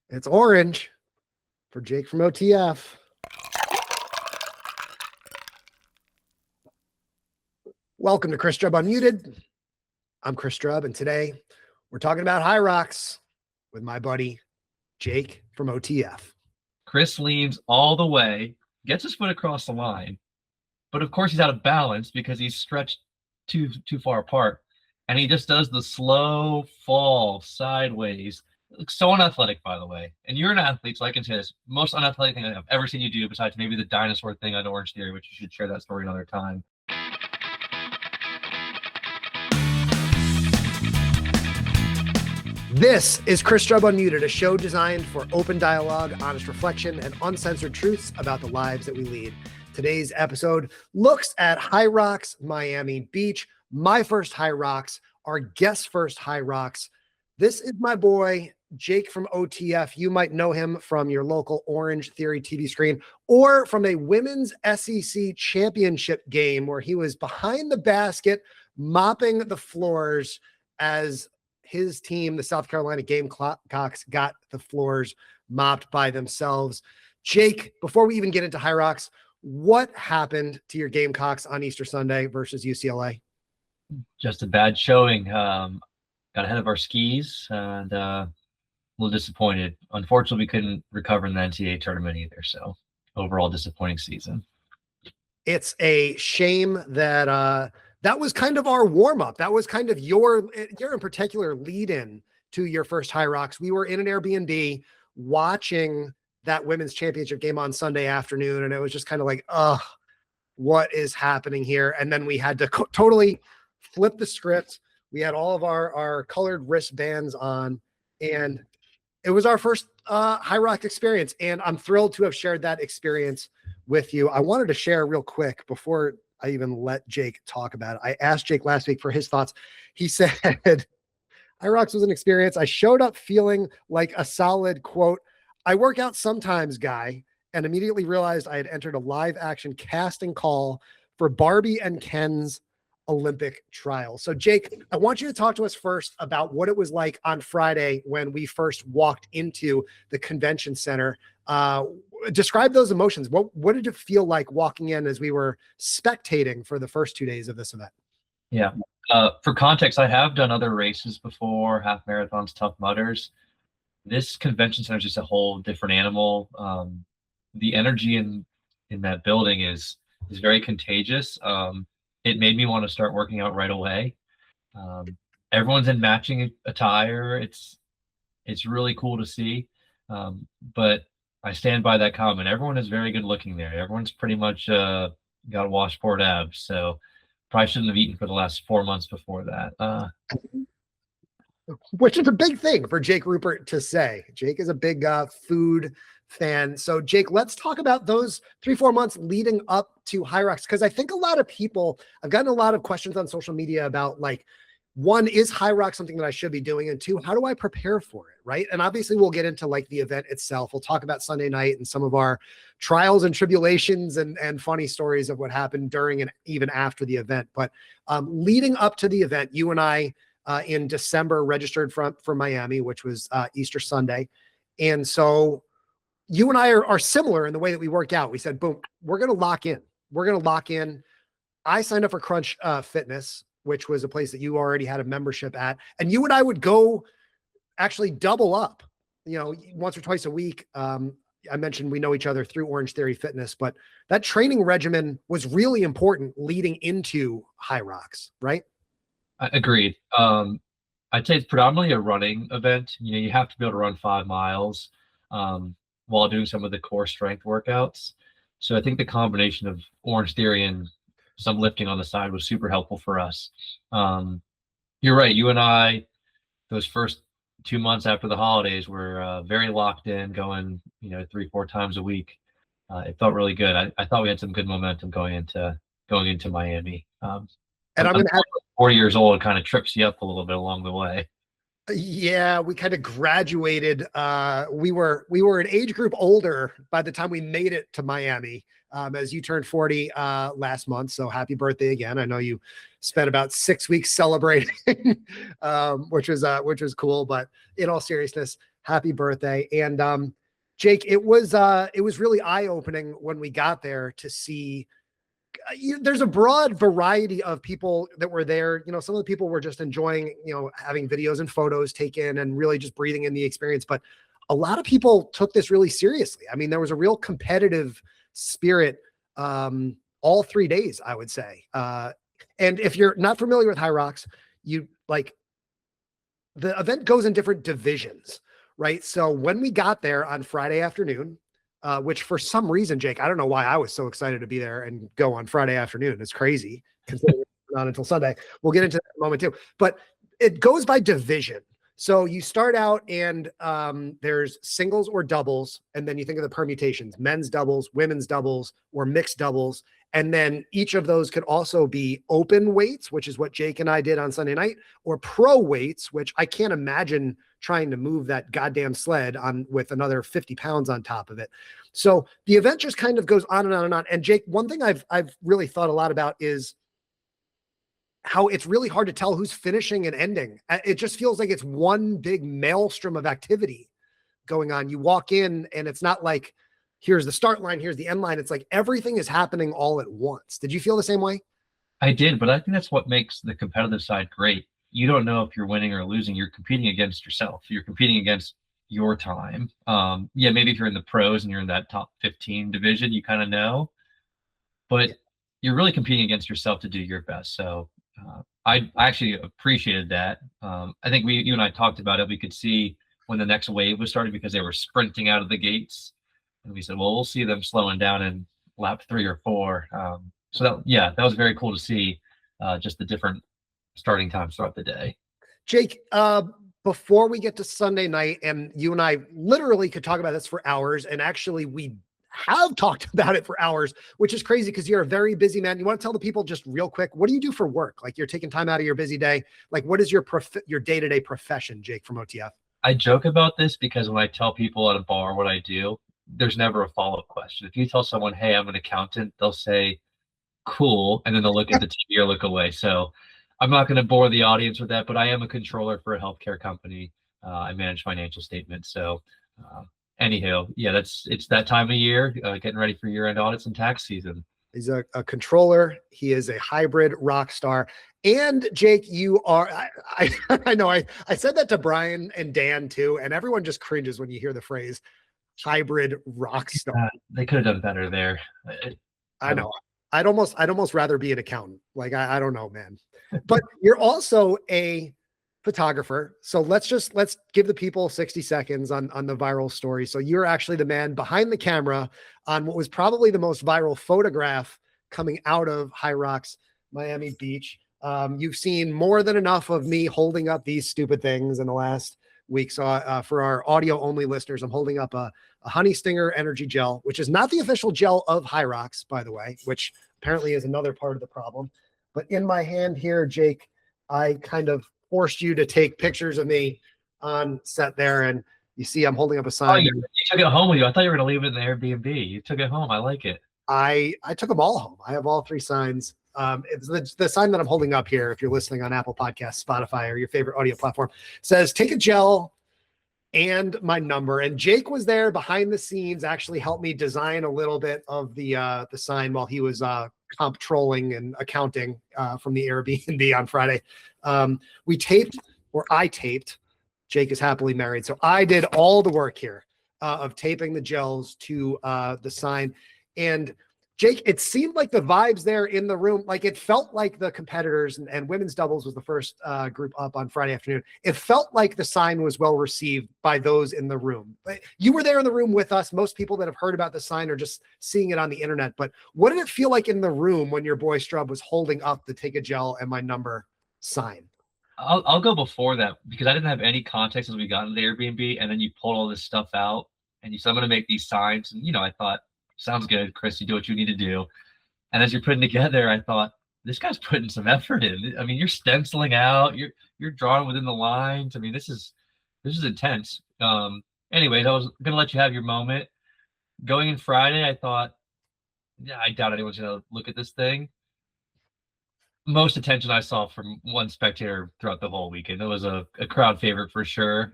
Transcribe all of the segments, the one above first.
It's orange for Jake from OTF. Welcome to Chris Strub Unmuted. I'm Chris Strub, and today we're talking about HYROX with my buddy Jake from OTF. Chris leans all the way, gets his foot across the line, but of course he's out of balance because he's stretched too far apart, and he just does the slow fall sideways. Looks so unathletic, by the way. And you're an athlete, so I can say this. Most unathletic thing I've ever seen you do, besides maybe the dinosaur thing on Orange Theory, which you should share that story another time. This is Chris Strub Unmuted, a show designed for open dialogue, honest reflection, and uncensored truths about the lives that we lead. Today's episode looks at HYROX Miami Beach, my first HYROX, our guest's first HYROX. This is my boy, Jake from OTF. You might know him from your local Orange Theory TV screen or from a women's SEC championship game where he was behind the basket, mopping the floors as his team, the South Carolina Gamecocks, got the floors mopped by themselves. Jake, before we even get into HYROX, what happened to your Gamecocks on Easter Sunday versus UCLA? Just a bad showing. Got ahead of our skis and a little disappointed. Unfortunately, we couldn't recover in the NCAA tournament either. So overall disappointing season. It's a shame that that was kind of our warm-up. That was kind of your in particular lead-in to your first HYROX. We were in an Airbnb watching that women's championship game on Sunday afternoon, and it was just kind of like, what is happening here? And then we had to totally flip the script. We had all of our colored wristbands on, and it was our first HYROX experience, and I'm thrilled to have shared that experience with you. I wanted to share real quick before I even let Jake talk about it. I asked Jake last week for his thoughts. He said, HYROX was an experience. I showed up feeling like a solid, quote, I work out sometimes guy, and immediately realized I had entered a live action casting call for Barbie and Ken's Olympic trial. So Jake, I want you to talk to us first about what it was like on Friday when we first walked into the convention center. Describe those emotions. What did it feel like walking in as we were spectating for the first 2 days of this event? Yeah. For context, I have done other races before, half marathons, Tough Mudders. This convention center is just a whole different animal. The energy in that building is very contagious. It made me want to start working out right away. Everyone's in matching attire. It's really cool to see. But I stand by that comment. Everyone is very good looking there. Everyone's pretty much got washboard abs. So probably shouldn't have eaten for the last 4 months before that. Which is a big thing for Jake Ruppert to say. Jake is a big food fan. So Jake, let's talk about those 3-4 months leading up to HYROX, because I think a lot of people, I've gotten a lot of questions on social media about, like, one, is HYROX something that I should be doing? And two, how do I prepare for it? Right. And obviously we'll get into like the event itself. We'll talk about Sunday night and some of our trials and tribulations and funny stories of what happened during and even after the event. But leading up to the event, you and I in December registered for Miami, which was Easter Sunday. And so you and I are similar in the way that we work out. We said, boom, we're going to lock in. We're going to lock in. I signed up for Crunch Fitness, which was a place that you already had a membership at. And you and I would go actually double up, once or twice a week. I mentioned we know each other through Orange Theory Fitness, but that training regimen was really important leading into HYROX, right? Agreed. I'd say it's predominantly a running event. You have to be able to run 5 miles while doing some of the core strength workouts. So I think the combination of Orange Theory and some lifting on the side was super helpful for us. You're right. You and I, those first 2 months after the holidays, were very locked in, going 3-4 times a week. It felt really good. I thought we had some good momentum going into Miami. And I'm going to have 4 years old. It kind of trips you up a little bit along the way. Yeah, we kind of graduated. We were an age group older by the time we made it to Miami. As you turned 40 last month, so happy birthday again. I know you spent about 6 weeks celebrating, which was cool. But in all seriousness, happy birthday. And Jake, it was really eye-opening when we got there to see there's a broad variety of people that were there. Some of the people were just enjoying, having videos and photos taken and really just breathing in the experience. But a lot of people took this really seriously. I mean, there was a real competitive spirit all 3 days, I would say. And if you're not familiar with HYROX, the event goes in different divisions, right? So when we got there on Friday afternoon, which for some reason, Jake, I don't know why I was so excited to be there and go on Friday afternoon. It's crazy considering it's not until Sunday. We'll get into that in a moment too, but it goes by division. So you start out and there's singles or doubles, and then you think of the permutations: men's doubles, women's doubles, or mixed doubles. And then each of those could also be open weights, which is what Jake and I did on Sunday night, or pro weights, which I can't imagine trying to move that goddamn sled on with another 50 pounds on top of it. So the event just kind of goes on and on and on. And Jake, one thing I've really thought a lot about is how it's really hard to tell who's finishing and ending. It just feels like it's one big maelstrom of activity going on. You walk in and it's not like, here's the start line, here's the end line. It's like everything is happening all at once. Did you feel the same way? I did, but I think that's what makes the competitive side great. You don't know if you're winning or losing. You're competing against yourself. You're competing against your time. Yeah, maybe if you're in the pros and you're in that top 15 division, you kind of know, but you're really competing against yourself to do your best. So I actually appreciated that. I think you and I talked about it. We could see when the next wave was starting because they were sprinting out of the gates. And we said, well, we'll see them slowing down in lap 3 or 4. So that was very cool to see just the different starting times throughout the day. Jake, before we get to Sunday night, and you and I literally could talk about this for hours, and actually we have talked about it for hours, which is crazy because you're a very busy man. You want to tell the people just real quick, what do you do for work? Like, you're taking time out of your busy day. Like, what is your day-to-day profession, Jake, from OTF? I joke about this because when I tell people at a bar what I do, there's never a follow-up question. If you tell someone, hey, I'm an accountant, they'll say, cool, and then they'll look at the TV or look away. So I'm not going to bore the audience with that, but I am a controller for a healthcare company. I manage financial statements. So anywho, yeah, it's that time of year, getting ready for year-end audits and tax season. He's a controller. He is a hybrid rock star. And Jake, you are, I know I said that to Brian and Dan too, and everyone just cringes when you hear the phrase hybrid rock star. They could have done better there. I know. I'd almost rather be an accountant. Like, I don't know, man. But you're also a photographer. So let's give the people 60 seconds on the viral story. So you're actually the man behind the camera on what was probably the most viral photograph coming out of HYROX Miami Beach. You've seen more than enough of me holding up these stupid things in the last week. So for our audio only listeners, I'm holding up a Honey Stinger energy gel, which is not the official gel of HYROX, by the way, which apparently is another part of the problem. But in my hand here, Jake, I kind of forced you to take pictures of me on set there. And you see, I'm holding up a sign. Oh, you took it home with you. I thought you were going to leave it in the Airbnb. You took it home. I like it. I took them all home. I have all 3 signs. It's the sign that I'm holding up here. If you're listening on Apple Podcasts, Spotify, or your favorite audio platform, says, take a gel and my number. And Jake was there behind the scenes, actually helped me design a little bit of the sign while he was comptrolling and accounting from the Airbnb on Friday. I taped. Jake is happily married. So I did all the work here of taping the gels to the sign. And Jake, it seemed like the vibes there in the room, like it felt like the competitors and women's doubles was the first group up on Friday afternoon. It felt like the sign was well received by those in the room. But you were there in the room with us. Most people that have heard about the sign are just seeing it on the internet. But what did it feel like in the room when your boy Strub was holding up the take a gel and my number sign? I'll go before that because I didn't have any context as we got into the Airbnb, and then you pulled all this stuff out and you said, I'm going to make these signs. And, I thought, sounds good, Chris, you do what you need to do. And as you're putting together, I thought, this guy's putting some effort in. I mean, you're stenciling out, you're drawing within the lines. I mean, this is intense. Anyways, I was going to let you have your moment. Going in Friday, I thought, yeah, I doubt anyone's going to look at this thing. Most attention I saw from one spectator throughout the whole weekend. It was a crowd favorite for sure.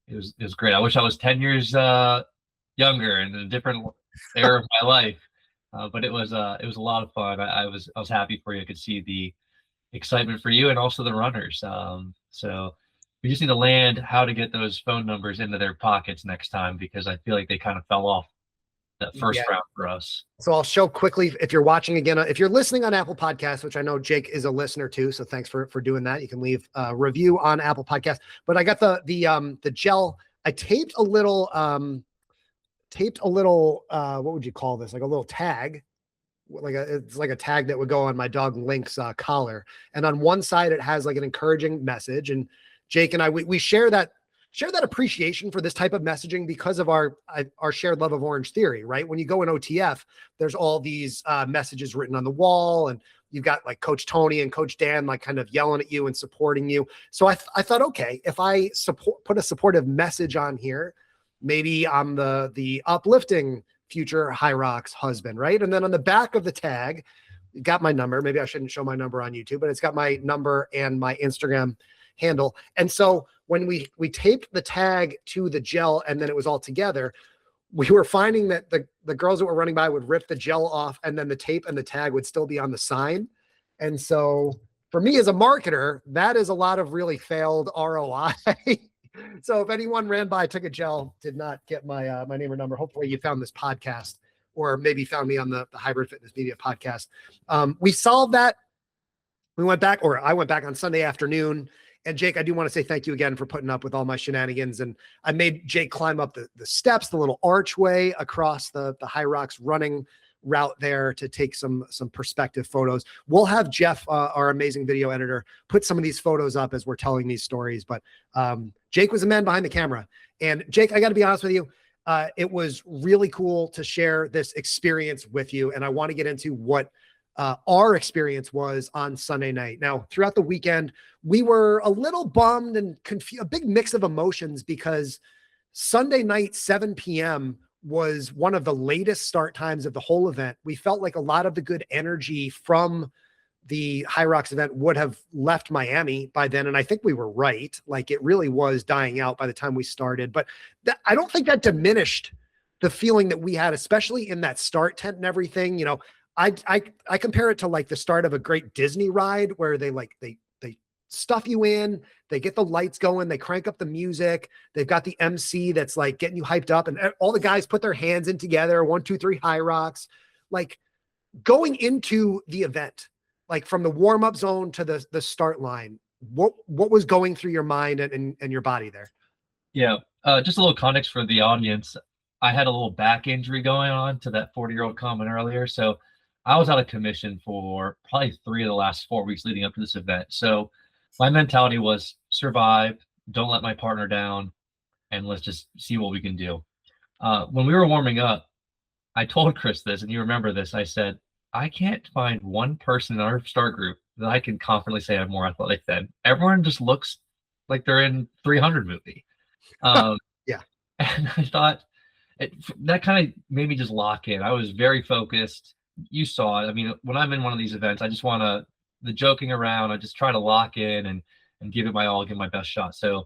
it was great. I wish I was 10 years younger and in a different era of my life. But it was a lot of fun. I was happy for you. I could see the excitement for you and also the runners. So we just need to land how to get those phone numbers into their pockets next time, because I feel like they kind of fell off that first round for us. So I'll show quickly, if you're watching again, if you're listening on Apple Podcasts, which I know Jake is a listener too, so thanks for doing that. You can leave a review on Apple Podcasts. But I got the gel. I taped a little what would you call this? Like a little tag. It's like a tag that would go on my dog Link's collar. And on one side, it has like an encouraging message. And Jake and I, we share that appreciation for this type of messaging because of our shared love of Orange Theory, right? When you go in OTF, there's all these messages written on the wall, and you've got like Coach Tony and Coach Dan, like kind of yelling at you and supporting you. So I thought, okay, if I put a supportive message on here, maybe I'm the uplifting future HYROX husband, right? And then on the back of the tag, you got my number. Maybe I shouldn't show my number on YouTube, but it's got my number and my Instagram handle. And so when we taped the tag to the gel and then it was all together, we were finding that the girls that were running by would rip the gel off, and then the tape and the tag would still be on the sign. And so for me as a marketer, that is a lot of really failed ROI. So if anyone ran by, took a gel, did not get my my name or number, hopefully you found this podcast, or maybe found me on the Hybrid Fitness Media podcast. We solved that. I went back on Sunday afternoon. And Jake, I do want to say thank you again for putting up with all my shenanigans. And I made Jake climb up the steps, the little archway across the HYROX running route there to take some perspective photos. We'll have Jeff, our amazing video editor, put some of these photos up as we're telling these stories. But Jake was the man behind the camera. And Jake, I got to be honest with you, it was really cool to share this experience with you. And I want to get into what our experience was on Sunday night. Now, throughout the weekend, we were a little bummed and confused, a big mix of emotions, because Sunday night, 7 p.m. was one of the latest start times of the whole event. We felt like a lot of the good energy from the HYROX event would have left Miami by then. And I think we were right. Like, it really was dying out by the time we started. But I don't think that diminished the feeling that we had, especially in that start tent and everything. You know, I compare it to like the start of a great Disney ride, where they stuff you in, they get the lights going, they crank up the music, they've got the MC that's like getting you hyped up, and all the guys put their hands in together, 1, 2, 3 HYROX. Like, going into the event, like from the warm-up zone to the start line, what was going through your mind and your body there? Yeah, just a little context for the audience. I had a little back injury going on, to that 40-year-old comment earlier. So I was out of commission for probably 3 of the last 4 weeks leading up to this event. So my mentality was survive, don't let my partner down, and let's just see what we can do. When we were warming up, I told Chris this, and you remember this. I said, I can't find one person in our start group that I can confidently say I'm more athletic than. Everyone just looks like they're in 300 movie. Yeah. And I thought that kind of made me just lock in. I was very focused. You saw it. I mean, when I'm in one of these events, I just want the joking around. I just try to lock in and give it my all, give my best shot. So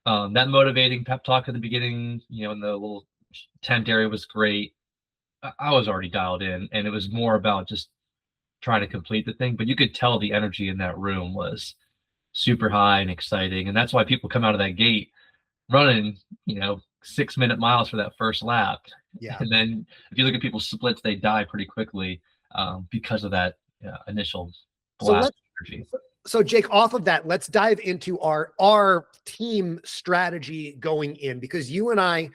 that motivating pep talk at the beginning, you know, in the little tent area was great. I was already dialed in, and it was more about just trying to complete the thing. But you could tell the energy in that room was super high and exciting. And that's why people come out of that gate running, you know, 6-minute miles for that first lap. Yeah. And then if you look at people's splits, they die pretty quickly because of that initial blast energy. So Jake, off of that, let's dive into our team strategy going in, because you and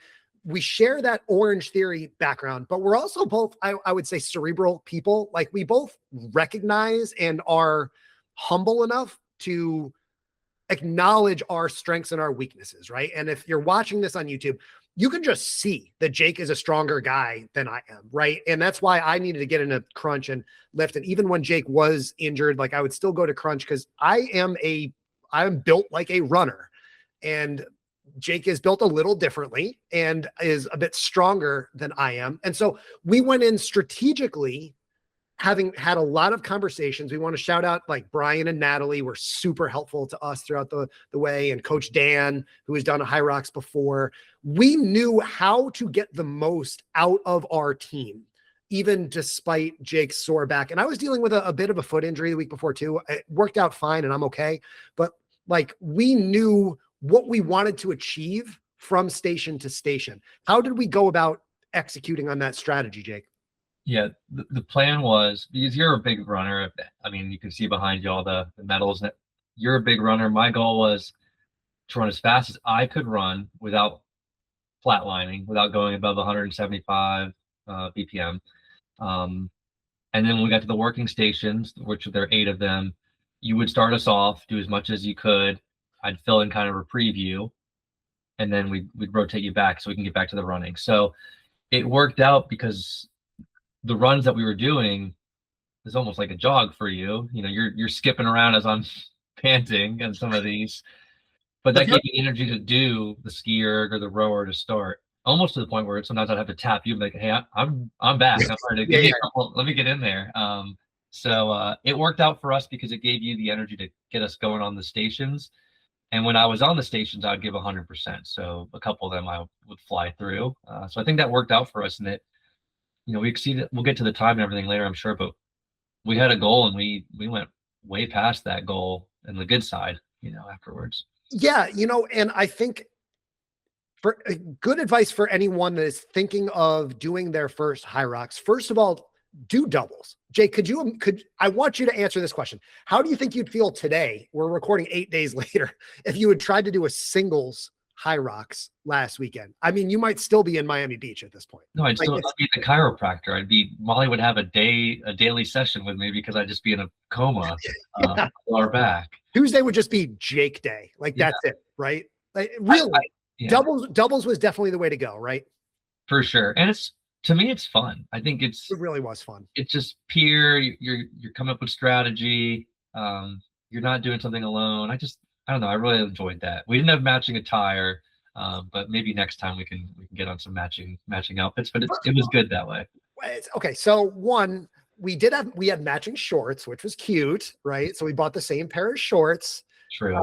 we share that Orange Theory background, but we're also both, I would say, cerebral people. Like, we both recognize and are humble enough to acknowledge our strengths and our weaknesses, right? And if you're watching this on YouTube, you can just see that Jake is a stronger guy than I am, right? And that's why I needed to get in a crunch and lift. And even when Jake was injured, like, I would still go to crunch, because I'm built like a runner, and Jake is built a little differently and is a bit stronger than I am. And so we went in strategically having had a lot of conversations, we want to shout out like Brian and Natalie were super helpful to us throughout the way. And Coach Dan, who has done a HYROX before, we knew how to get the most out of our team, even despite Jake's sore back. And I was dealing with a bit of a foot injury the week before too. It worked out fine and I'm okay. But like, we knew what we wanted to achieve from station to station. How did we go about executing on that strategy, Jake? Yeah, the plan was, because you're a big runner. I mean, you can see behind you all the medals. You're a big runner. My goal was to run as fast as I could run without flatlining, without going above 175 BPM. And then when we got to the working stations, which there are 8 of them, you would start us off, do as much as you could. I'd fill in kind of a preview, and then we'd rotate you back so we can get back to the running. So it worked out because the runs that we were doing is almost like a jog for you. You know, you're skipping around as I'm panting in some of these, but that gave me energy to do the ski erg or the rower to start, almost to the point where sometimes I'd have to tap you, like, hey, I'm back. I'm ready to give me a couple, let me get in there. So it worked out for us because it gave you the energy to get us going on the stations. And when I was on the stations, I'd give 100%. So a couple of them I would fly through. So I think that worked out for us, and we exceeded. We'll get to the time and everything later, I'm sure, but we had a goal and we went way past that goal and the good side, afterwards. Yeah. And I think for good advice for anyone that is thinking of doing their first HYROX, first of all, do doubles. Jake, I want you to answer this question. How do you think you'd feel today? We're recording 8 days later. If you had tried to do a singles HYROX last weekend, I mean, you might still be in Miami Beach at this point. No, I'd still be the chiropractor. Molly would have a daily session with me because I'd just be in a coma, or back. Tuesday would just be Jake day. Like, that's it, right? Like, really, doubles was definitely the way to go, right? For sure. And to me, it's fun. I think it really was fun. It's just peer. You're coming up with strategy. You're not doing something alone. I don't know. I really enjoyed that. We didn't have matching attire, but maybe next time we can get on some matching outfits. But it was good that way. Okay, so we had matching shorts, which was cute, right? So we bought the same pair of shorts. True.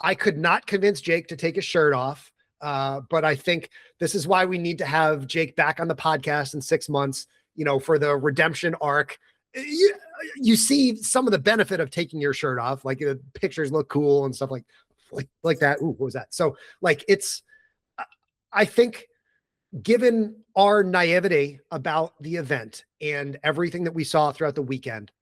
I could not convince Jake to take his shirt off, but I think this is why we need to have Jake back on the podcast in 6 months. For the redemption arc. You see some of the benefit of taking your shirt off, like the pictures look cool and stuff like that. Ooh, what was that? So like, I think given our naivety about the event and everything that we saw throughout the weekend,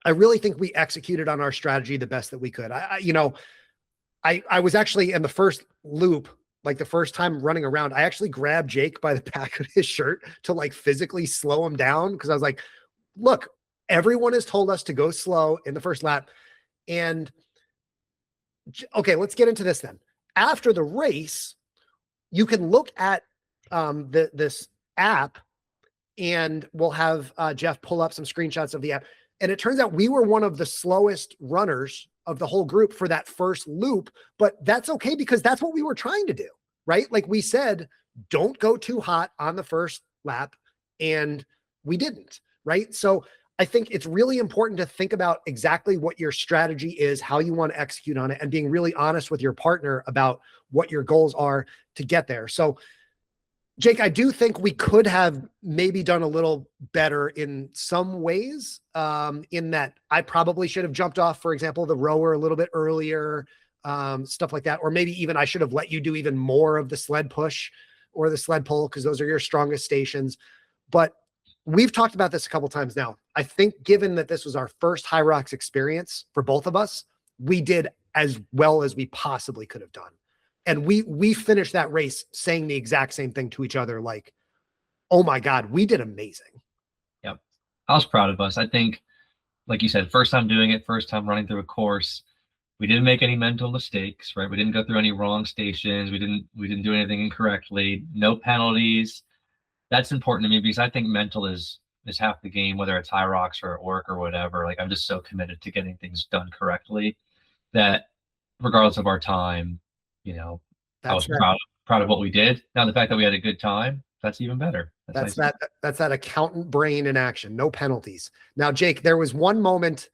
I really think we executed on our strategy the best that we could. I was actually in the first loop, like the first time running around, I actually grabbed Jake by the back of his shirt to like physically slow him down. Cause I was like, look, everyone has told us to go slow in the first lap. And okay, let's get into this then. After the race, you can look at this app, and we'll have Jeff pull up some screenshots of the app. And it turns out we were one of the slowest runners of the whole group for that first loop, but that's okay because that's what we were trying to do, right? Like we said, don't go too hot on the first lap, and we didn't, right? So I think it's really important to think about exactly what your strategy is, how you want to execute on it, and being really honest with your partner about what your goals are to get there. So Jake, I do think we could have maybe done a little better in some ways, in that I probably should have jumped off, for example, the rower a little bit earlier, stuff like that. Or maybe even I should have let you do even more of the sled push or the sled pull, because those are your strongest stations. But we've talked about this a couple times now. I think given that this was our first HYROX experience for both of us, we did as well as we possibly could have done. And we finished that race saying the exact same thing to each other. Like, oh my God, we did amazing. Yep. I was proud of us. I think, like you said, first time doing it, first time running through a course. We didn't make any mental mistakes, right? We didn't go through any wrong stations. We didn't do anything incorrectly. No penalties. That's important to me because I think mental is half the game, whether it's HYROX or at work or whatever. Like, I'm just so committed to getting things done correctly that regardless of our time, I was proud of what we did. Now, the fact that we had a good time, that's even better. That's nice. that's that accountant brain in action. No penalties. Now, Jake, there was one moment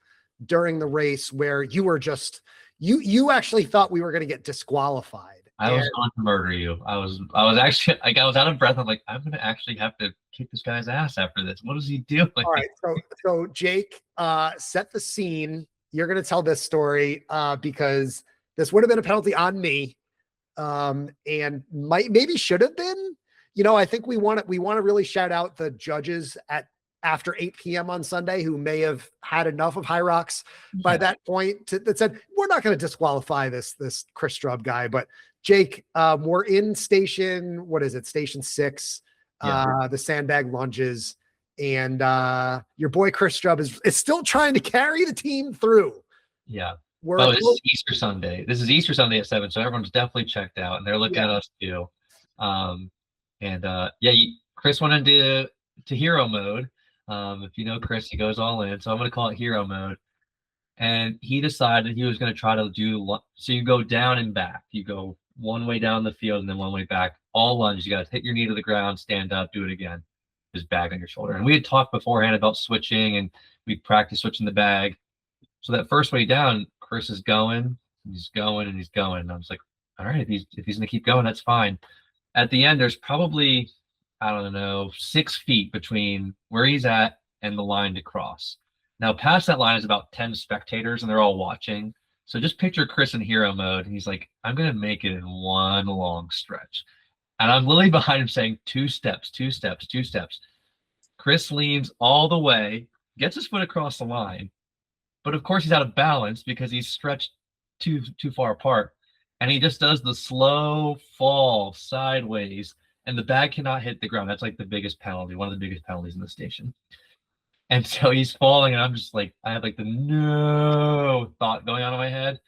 during the race where you were just you actually thought we were going to get disqualified. I was going to murder you. I was actually like, I was out of breath. I'm like, I'm gonna actually have to kick this guy's ass after this. What is he doing? All right, so Jake, set the scene. You're going to tell this story because this would have been a penalty on me, and maybe should have been. I think we want to really shout out the judges at after 8 p.m. on Sunday who may have had enough of HYROX by that point that said, we're not going to disqualify this Chris Strub guy. But Jake, we're in station, what is it? Station 6, the sandbag lunges, and your boy Chris Strub is still trying to carry the team throrough. Yeah. This is Easter Sunday. This is Easter Sunday at 7. So everyone's definitely checked out and they're looking at us too. Chris went into hero mode. If you know Chris, he goes all in. So I'm going to call it hero mode. And he decided he was going to try to do, so you go down and back. You go one way down the field and then one way back. All lunges. You got to hit your knee to the ground, stand up, do it again. Just bag on your shoulder. And we had talked beforehand about switching, and we practiced switching the bag. So that first way down, Chris is going, he's going, and he's going. And I was like, all right, if he's going to keep going, that's fine. At the end, there's probably, I don't know, 6 feet between where he's at and the line to cross. Now, past that line is about 10 spectators, and they're all watching. So just picture Chris in hero mode. And he's like, I'm going to make it in one long stretch. And I'm literally behind him saying 2 steps, 2 steps, 2 steps. Chris leans all the way, gets his foot across the line. But of course, he's out of balance because he's stretched too far apart. And he just does the slow fall sideways, and the bag cannot hit the ground. That's like the biggest penalty, one of the biggest penalties in the station. And so he's falling, and I'm just like, I have like the no thought going on in my head.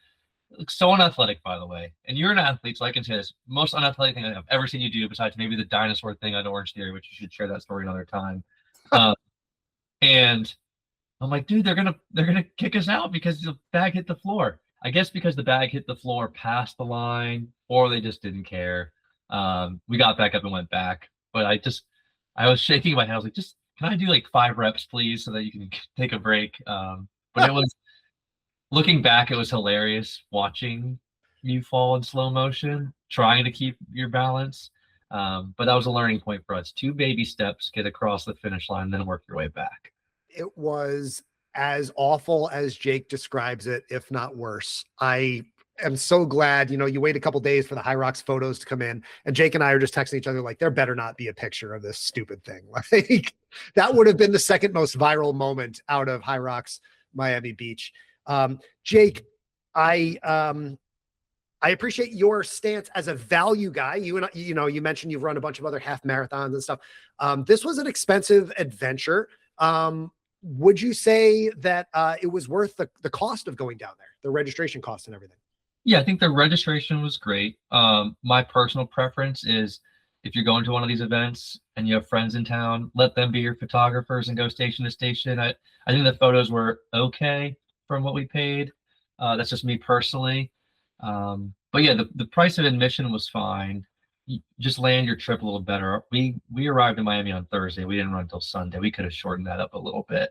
So unathletic, by the way. And you're an athlete, so I can say this. Most unathletic thing I've ever seen you do, besides maybe the dinosaur thing on Orange Theory, which you should share that story another time. And I'm like, dude, they're gonna kick us out because the bag hit the floor. I guess because the bag hit the floor past the line, or they just didn't care. We got back up and went back. But I was shaking my head. I was like, just can I do like 5 reps, please, so that you can take a break? But it was, looking back, it was hilarious watching you fall in slow motion, trying to keep your balance. But that was a learning point for us. 2 baby steps, get across the finish line, then work your way back. It was as awful as Jake describes it, if not worse. I am so glad, you wait a couple days for the HYROX photos to come in, and Jake and I are just texting each other like, there better not be a picture of this stupid thing. Like, that would have been the second most viral moment out of HYROX Miami Beach. Jake, I appreciate your stance as a value guy. You mentioned you've run a bunch of other half marathons and stuff. This was an expensive adventure. Would you say that it was worth the cost of going down there, the registration cost and everything? Yeah, I think the registration was great. My personal preference is, if you're going to one of these events and you have friends in town, let them be your photographers and go station to station. I think the photos were okay from what we paid. That's just me personally. But yeah, the price of admission was fine. You just land your trip a little better. We arrived in Miami on Thursday. We didn't run until Sunday. We could have shortened that up a little bit.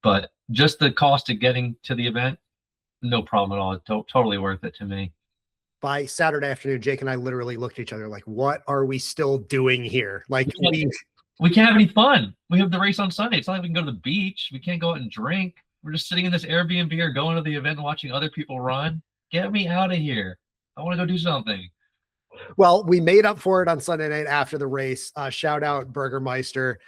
But just the cost of getting to the event, no problem at all. Totally worth it to me. By Saturday afternoon, Jake and I literally looked at each other like, what are we still doing here? Like, we can't have any fun. We have the race on Sunday. It's not like we can go to the beach. We can't go out and drink. We're just sitting in this Airbnb or going to the event and watching other people run. Get me out of here. I want to go do something. Well, we made up for it on Sunday night after the race. Shout out Burgermeister.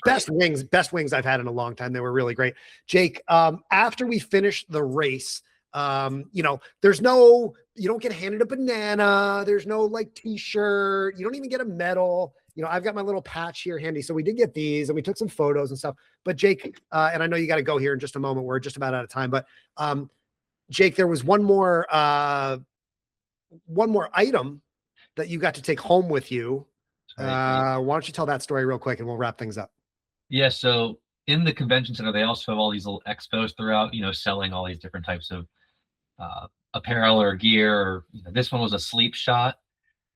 Best wings I've had in a long time. They were really great. Jake, after we finished the race, you don't get handed a banana. There's no like t-shirt. You don't even get a medal. I've got my little patch here handy. So we did get these and we took some photos and stuff. But Jake, and I know you got to go here in just a moment. We're just about out of time, but Jake, there was one more item that you got to take home with you. Why don't you tell that story real quick and we'll wrap things up. Yeah. So in the convention center, they also have all these little expos throughout, selling all these different types of apparel or gear. Or, this one was a sleep shot.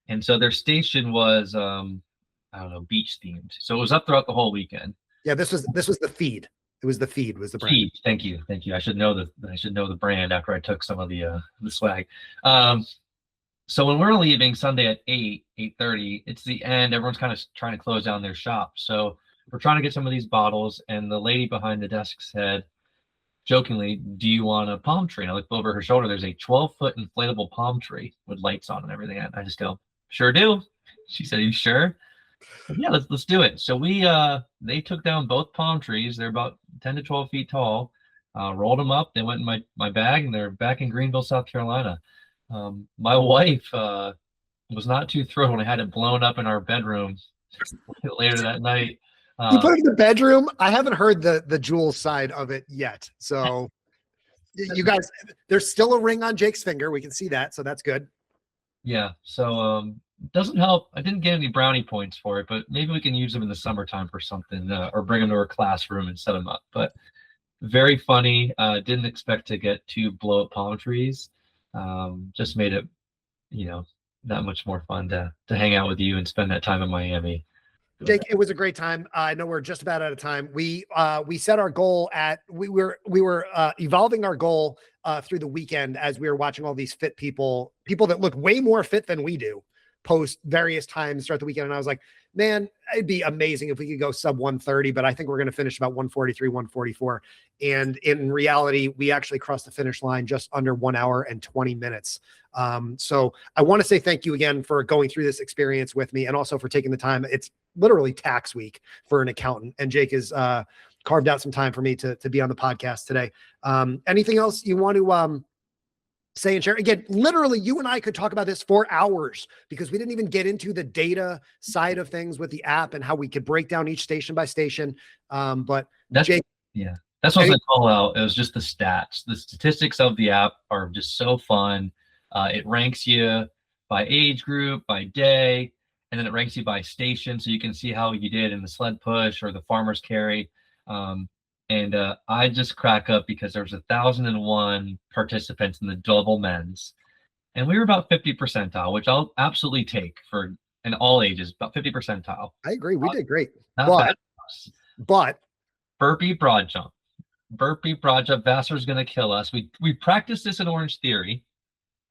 And so their station was I don't know, beach themed. So it was up throughout the whole weekend. Yeah, this was the feed. It was the feed was the brand. Feed. Thank you. I should know the brand after I took some of the swag. So when we're leaving Sunday at 8:30, it's the end. Everyone's kind of trying to close down their shop. So we're trying to get some of these bottles, and the lady behind the desk said, jokingly, "Do you want a palm tree?" And I looked over her shoulder. There's a 12-foot inflatable palm tree with lights on and everything. And I just go, "Sure do." She said, "Are you sure?" Said, "Yeah, let's do it." So they took down both palm trees. They're about 10 to 12 feet tall. Rolled them up. They went in my bag, and they're back in Greenville, South Carolina. My wife was not too thrilled when I had it blown up in our bedroom later that night. You put it in the bedroom? I haven't heard the Jules side of it yet. So you guys, there's still a ring on Jake's finger. We can see that. So that's good. Yeah. So doesn't help. I didn't get any brownie points for it, but maybe we can use them in the summertime for something, or bring them to our classroom and set them up. But very funny. Didn't expect to get 2 blow up palm trees. Just made it, that much more fun to hang out with you and spend that time in Miami. Jake, it was a great time. I know we're just about out of time. We set our goal we were evolving our goal through the weekend as we were watching all these fit people that look way more fit than we do post various times throughout the weekend. And I was like, man, it'd be amazing if we could go sub 130, but I think we're going to finish about 143, 144. And in reality, we actually crossed the finish line just under 1 hour and 20 minutes. So I want to say thank you again for going through this experience with me, and also for taking the time. It's literally tax week for an accountant, and Jake has carved out some time for me to be on the podcast today. Anything else you want to say and share? Again, literally, you and I could talk about this for hours, because we didn't even get into the data side of things with the app and how we could break down each station by station. But Jake, yeah, that's what I was going to call out. It was just the stats. The statistics of the app are just so fun. It ranks you by age group, by day, and then it ranks you by station, so you can see how you did in the sled push or the farmer's carry. And I just crack up because there was 1,001 participants in the double men's, and we were about 50 percentile, which I'll absolutely take for in all ages, about 50 percentile. I agree. We did great. But burpee broad jump. Vassar's going to kill us. We practiced this in Orange Theory,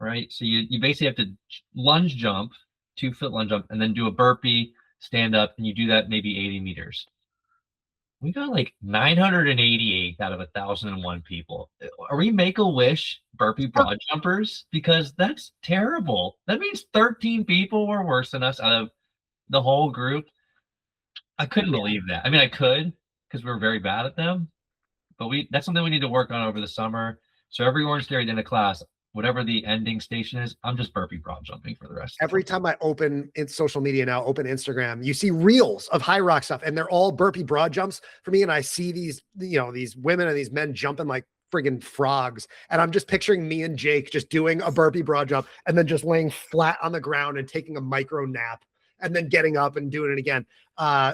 right? So you basically have to lunge jump, 2-foot lunge jump, and then do a burpee, stand up, and you do that maybe 80 meters. We got like 988 out of 1,001 people. Are we Make-A-Wish burpee broad jumpers? Because that's terrible. That means 13 people were worse than us out of the whole group. I couldn't believe that. I mean, I could, because we were very bad at them. But that's something we need to work on over the summer. So every Orange Theory in a class, whatever the ending station is, I'm just burpee broad jumping for the rest. Every time I open in social media now, open Instagram, you see reels of HYROX stuff, and they're all burpee broad jumps for me. And I see these, these women and these men jumping like friggin' frogs. And I'm just picturing me and Jake just doing a burpee broad jump and then just laying flat on the ground and taking a micro nap and then getting up and doing it again.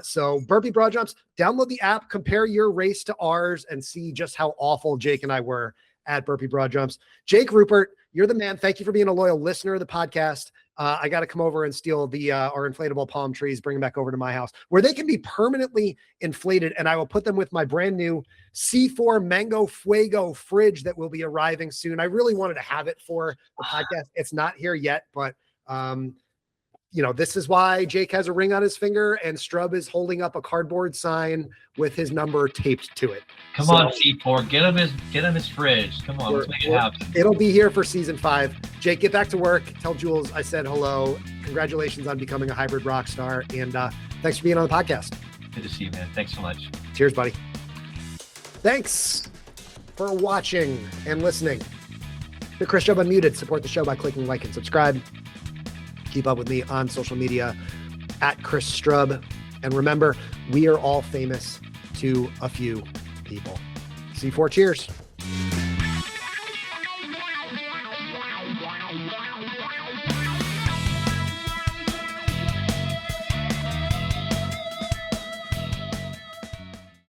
So burpee broad jumps, download the app, compare your race to ours, and see just how awful Jake and I were at burpee broad jumps. Jake Ruppert, you're the man. Thank you for being a loyal listener of the podcast. I got to come over and steal our inflatable palm trees, bring them back over to my house where they can be permanently inflated. And I will put them with my brand new C4 Mango Fuego fridge that will be arriving soon. I really wanted to have it for the podcast. It's not here yet, but this is why Jake has a ring on his finger and Strub is holding up a cardboard sign with his number taped to it. Come on, C4, get him his fridge. Come on, let's make it happen. It'll be here for season 5. Jake, get back to work. Tell Jules I said hello. Congratulations on becoming a hybrid rock star. And thanks for being on the podcast. Good to see you, man. Thanks so much. Cheers, buddy. Thanks for watching and listening. You're Chris Strub Unmuted. Support the show by clicking like and subscribe. Keep up with me on social media at Chris Strub. And remember, we are all famous to a few people. C4 cheers.